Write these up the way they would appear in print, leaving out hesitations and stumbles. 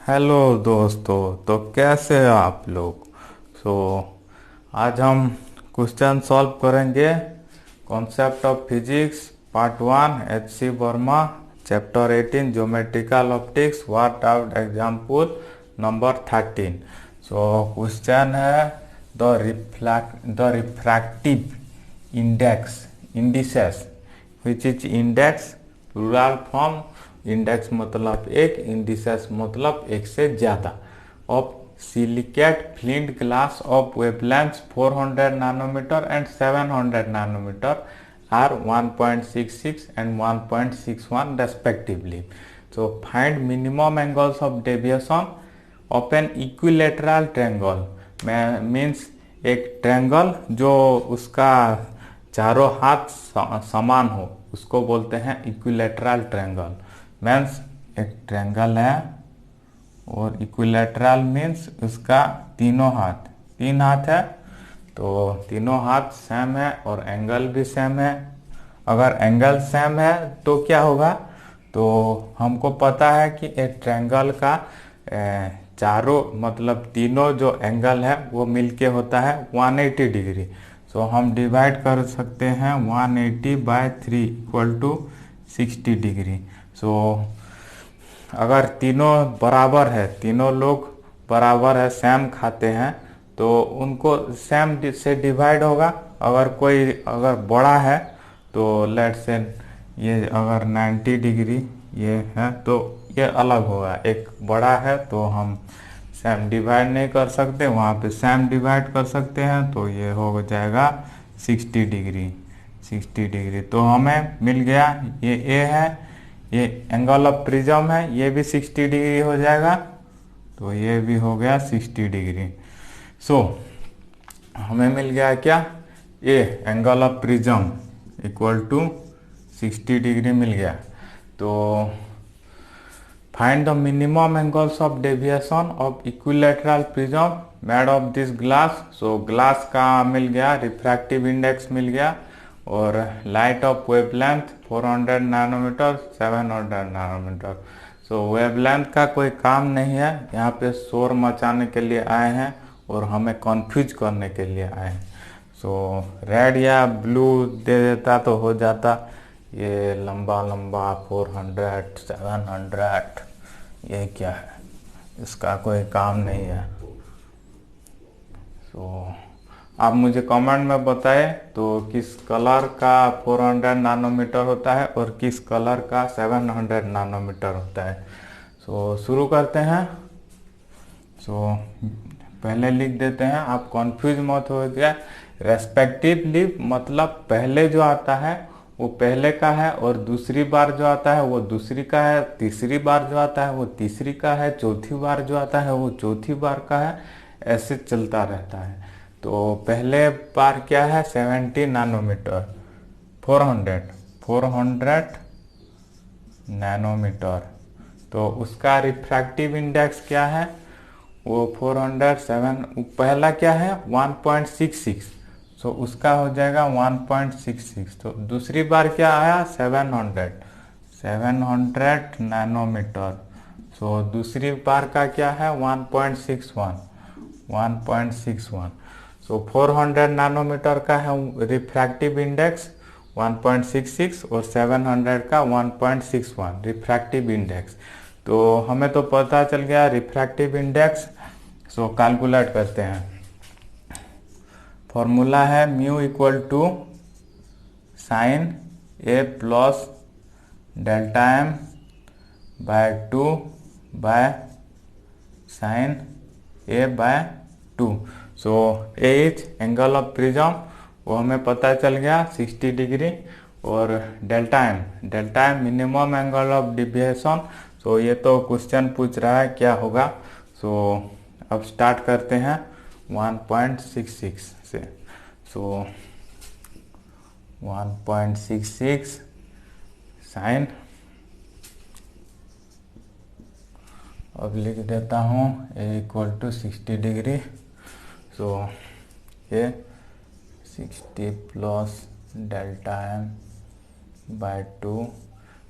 Hello दोस्तों, तो कैसे हैं आप लोग। सो आज हम क्वेश्चन सॉल्व करेंगे। Concept of physics part 1 H.C. Verma, chapter 18 geometrical optics, work out example number 13। So question है the refractive index indices which is index plural form. Index मतलब एक, इंडिसेस मतलब एक से ज़्यादा, of silicate flint glass of wavelength 400 nanometre and 700 nanometre are 1.66 and 1.61 respectively. So find minimum angles of deviation of an equilateral triangle. Means एक triangle जो उसका चारों हाथ समान हो उसको बोलते हैं इक्विलेटरल ट्रायंगल। मीन्स एक ट्रायंगल है और इक्विलेटरल मीन्स उसका तीन हाथ है, तो तीनों हाथ सेम है और एंगल भी सेम है। अगर एंगल सेम है तो क्या होगा, तो हमको पता है कि एक ट्रायंगल का चारों मतलब तीनों जो एंगल है वो मिलके होता है 180 डिग्री। सो हम डिवाइड कर सकते हैं 180/3 इक्वल टू 60 डिग्री। सो अगर तीनों बराबर है, तीनों लोग बराबर है, सेम खाते हैं, तो उनको सेम से डिवाइड होगा। अगर बड़ा है तो लेट से ये अगर 90 डिग्री ये है तो ये अलग होगा। एक बड़ा है तो हम सेम डिवाइड नहीं कर सकते, वहाँ पे सेम डिवाइड कर सकते हैं, तो ये हो जाएगा 60 डिग्री। 60 डिग्री तो हमें मिल गया। ये ए है, ये एंगल ऑफ प्रिज्म है, ये भी 60 डिग्री हो जाएगा, तो ये भी हो गया 60 डिग्री। सो हमें मिल गया क्या, A angle of prism equal to 60 degree मिल गया। तो find the minimum angles of deviation of equilateral prism made of this glass. So glass का मिल गया, रिफ्रैक्टिव इंडेक्स मिल गया, और light of wavelength 400 nanometre 700 nanometre. So wavelength का कोई काम नहीं है, यहाँ पे शोर मचाने के लिए आए हैं और हमें कंफ्यूज करने के लिए आए हैं। सो रेड या ब्लू दे देता तो हो जाता। ये लंबा लंबा 400 700 ये क्या है, इसका कोई काम नहीं है। सो आप मुझे कमेंट में बताएं तो किस कलर का 400 नैनोमीटर होता है और किस कलर का 700 नैनोमीटर होता है। सो शुरू करते हैं। सो पहले लिख देते हैं, आप कंफ्यूज मत हो गया। रेस्पेक्टिवली मतलब पहले जो आता है वो पहले का है, और दूसरी बार जो आता है वो दूसरी का है, तीसरी बार जो आता है वो तीसरी का है, चौथी बार जो आता है वो चौथी बार का है, ऐसे चलता रहता है। तो पहले बार क्या है 70 नैनोमीटर, 400 नैनोमीटर। तो उसका रिफ्रैक्टिव इंडेक्स क्या है, वो 407। पहला क्या है 1.66, सो उसका हो जाएगा 1.66। तो दूसरी बार क्या आया 700 नैनोमीटर। सो दूसरी बार का क्या है 1.61। सो 400 नैनोमीटर का है रिफ्रैक्टिव इंडेक्स 1.66 और 700 का 1.61 रिफ्रैक्टिव इंडेक्स। तो हमें तो पता चल गया रिफ्रैक्टिव इंडेक्स। सो कैलकुलेट करते हैं। फॉर्मूला है mu equal to sine A plus delta M by 2 by sine A by 2। So A is angle of prism, वो हमें पता चल गया 60 डिग्री, और delta M minimum angle of deviation. So ये तो क्वेश्चन पूछ रहा है क्या होगा। सो अब स्टार्ट करते हैं 1.66 से। सो 1.66 साइन, अब लिख देता हूँ A equal to 60 degree. So ये 60 plus delta M by 2।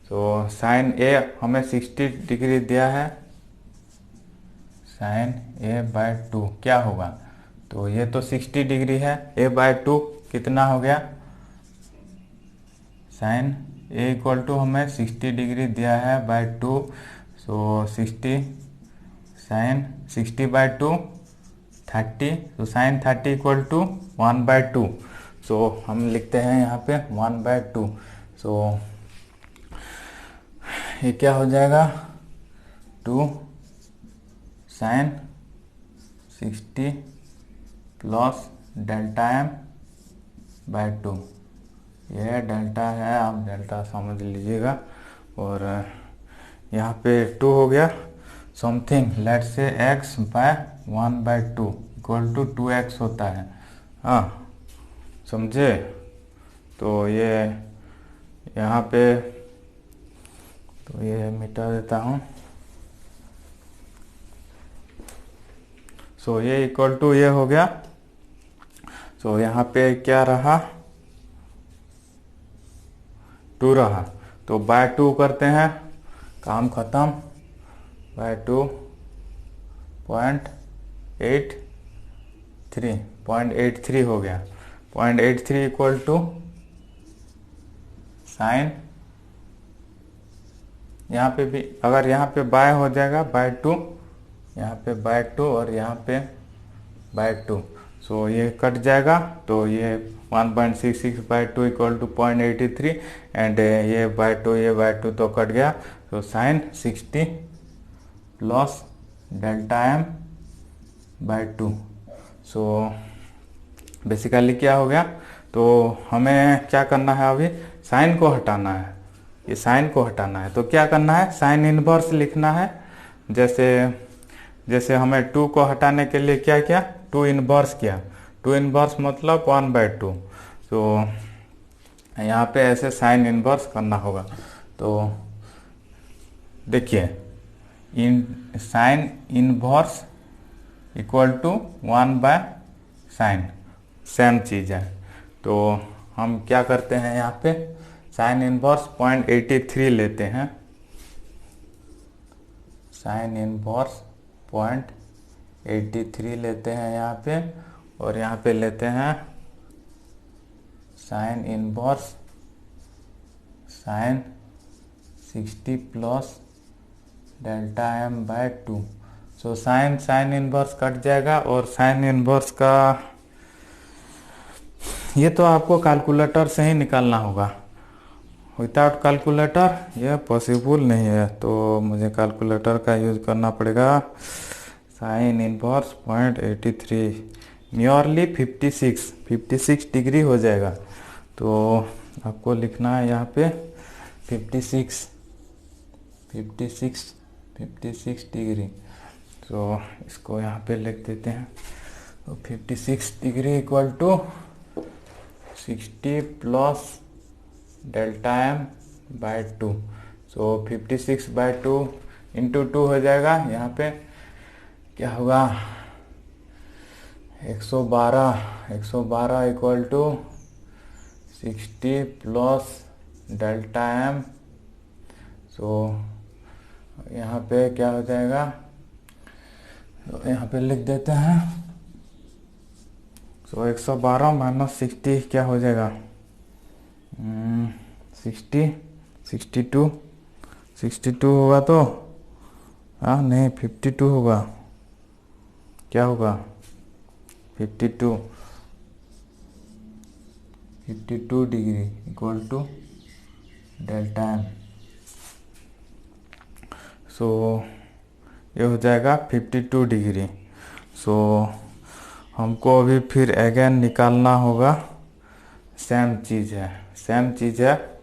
So sine A हमें 60 डिग्री दिया है, साइन ए बाय 2 क्या होगा, तो ये तो 60 डिग्री है, ए बाय 2 कितना हो गया, साइन ए इक्वल टू हमें 60 डिग्री दिया है बाय 2, सो 60 साइन 60 बाय 2 30, तो साइन 30 इक्वल टू 1/2, सो हम लिखते हैं यहाँ पे 1/2, सो ये क्या हो जाएगा 2 sine 60 plus delta M by 2, यह डेल्टा है, आप डेल्टा समझ लीजिएगा। और यहाँ पे 2 हो गया, समथिंग लेट से x by 1/2 equal to 2x होता है, हाँ समझे। तो ये यहाँ पे तो ये मिटा देता हूँ, सो ये इक्वल टू ये हो गया। सो यहाँ पे क्या रहा 2 रहा, तो बाय 2 करते हैं, काम खत्म, बाय 2 0.83 हो गया, 0.83 इक्वल टू साइन, यहाँ पे भी अगर यहाँ पे बाय हो जाएगा बाय 2, यहाँ पे बाय 2 और यहाँ पे बाय 2, सो ये कट जाएगा, तो ये 1.66 बाय 2 इक्वल टू 0.83 एंड ये बाय 2 ये बाय 2 तो कट गया, तो sine 60 plus delta M by 2, so basically क्या हो गया, तो हमें क्या करना है, अभी साइन को हटाना है, ये साइन को हटाना है, तो क्या करना है, साइन इनवर्स लिखना है। जैसे हमें 2 को हटाने के लिए क्या किया, 2 इनवर्स किया, 2 इनवर्स मतलब 1/2, तो यहाँ पे ऐसे साइन इनवर्स करना होगा। तो देखिए sine inverse equal to 1/sin, same चीज़ है। तो हम क्या करते हैं, यहाँ पे साइन इनवर्स 0.83 लेते हैं, साइन इनवर्स 0.83 लेते हैं यहाँ पे, और यहाँ पे लेते हैं sine inverse sine 60 plus delta M by 2, so sine inverse cut जाएगा, और साइन इनवर्स का ये तो आपको कैलकुलेटर से ही निकालना होगा, विदाउट कैलकुलेटर यह पॉसिबल नहीं है, तो मुझे कैलकुलेटर का यूज़ करना पड़ेगा। साइन इनवर्स 0.83 नियरली 56 डिग्री हो जाएगा, तो आपको लिखना है यहाँ पे 56 डिग्री, तो इसको यहाँ पे लिख देते हैं, तो 56 degree equal to 60 plus delta M by 2, so 56/2 into 2 हो जाएगा, यहाँ पे क्या होगा 112 equal to 60 plus delta M, so यहाँ पे क्या हो जाएगा, तो यहाँ पे लिख देते हैं, सो 112 माइनस 60 क्या हो जाएगा 62 होगा, तो हाँ नहीं 52 होगा, क्या होगा 52 degree equal to delta M, so ये हो जाएगा 52 डिग्री। सो हमको अभी फिर अगेन निकालना होगा, सेम चीज़ है,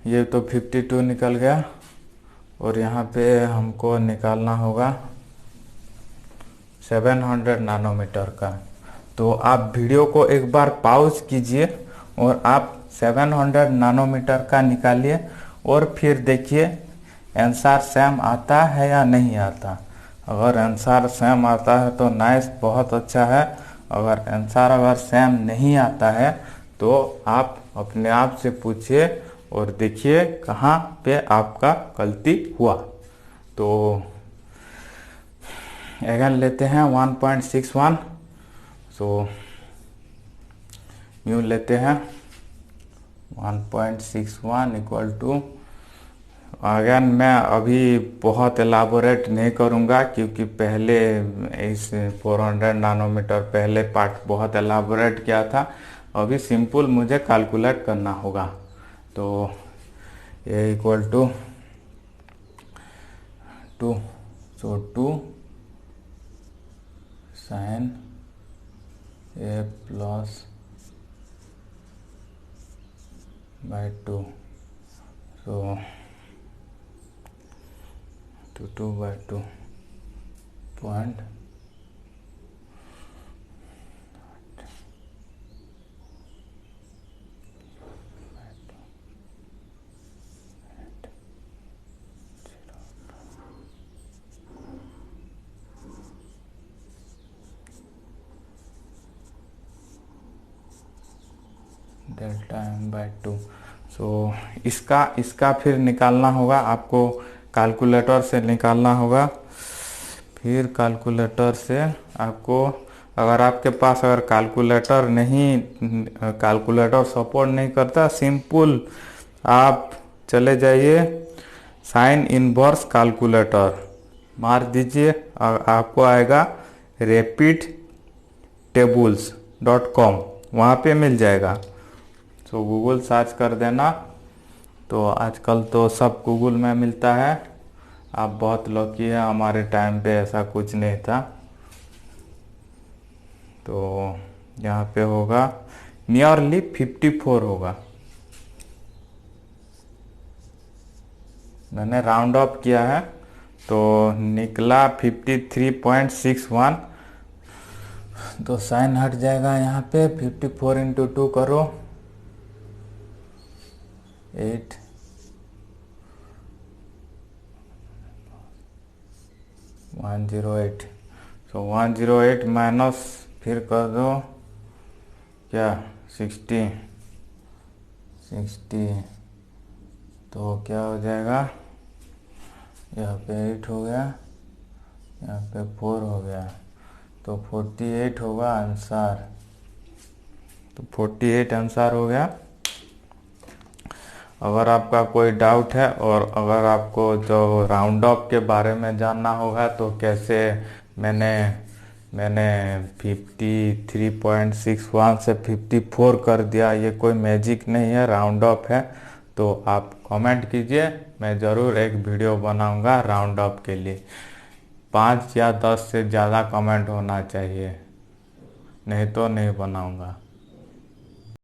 ये तो 52 निकल गया, और यहाँ पे हमको निकालना होगा 700 नैनोमीटर का। तो आप वीडियो को एक बार पॉज कीजिए और आप 700 नैनोमीटर का निकालिए, और फिर देखिए आंसर सेम आता है या नहीं आता। अगर आंसर सेम आता है तो नाइस, बहुत अच्छा है। अगर सेम नहीं आता है तो आप अपने आप से पूछिए और देखिए कहाँ पे आपका गलती हुआ। तो अगेन लेते हैं 1.61, सो म्यू लेते हैं 1.61 इक्वल टू, अगेन मैं अभी बहुत एलाबोरेट नहीं करूँगा क्योंकि पहले इस 400 नैनोमीटर पहले पार्ट बहुत एलाबोरेट किया था। अभी सिंपल मुझे कैलकुलेट करना होगा। तो ये equal to 2, so 2 sine A plus by 2, so 2/2 point delta m/2। So इसका फिर निकालना होगा, आपको कैलकुलेटर से निकालना होगा। फिर कैलकुलेटर से आपको, अगर आपके पास अगर कैलकुलेटर सपोर्ट नहीं करता, सिंपल आप चले जाइए साइन इनवर्स कैलकुलेटर मार दीजिए, आपको आएगा rapidtables.com, वहाँ पे मिल जाएगा। तो गूगल सर्च कर देना। तो आजकल तो सब गूगल में मिलता है। आप बहुत लकी है, हमारे टाइम पे ऐसा कुछ नहीं था। तो यहाँ पे होगा नियरली 54 होगा। मैंने राउंड ऑफ किया है तो निकला 53.61। तो साइन हट जाएगा यहाँ पे। 54 इंटू 2 करो 8, 108। सो 108 माइनस फिर कर दो क्या 60, तो क्या हो जाएगा, यहाँ पे 8 हो गया, यहाँ पे 4 हो गया, तो 48 होगा आंसर। तो 48 आंसर हो गया। अगर आपका कोई डाउट है और अगर आपको जो राउंड ऑफ के बारे में जानना होगा तो कैसे मैंने 53.61 से 54 कर दिया, ये कोई मैजिक नहीं है, राउंड ऑफ है। तो आप कमेंट कीजिए, मैं ज़रूर एक वीडियो बनाऊंगा राउंड ऑफ के लिए। 5 या 10 से ज़्यादा कमेंट होना चाहिए, नहीं तो नहीं बनाऊंगा।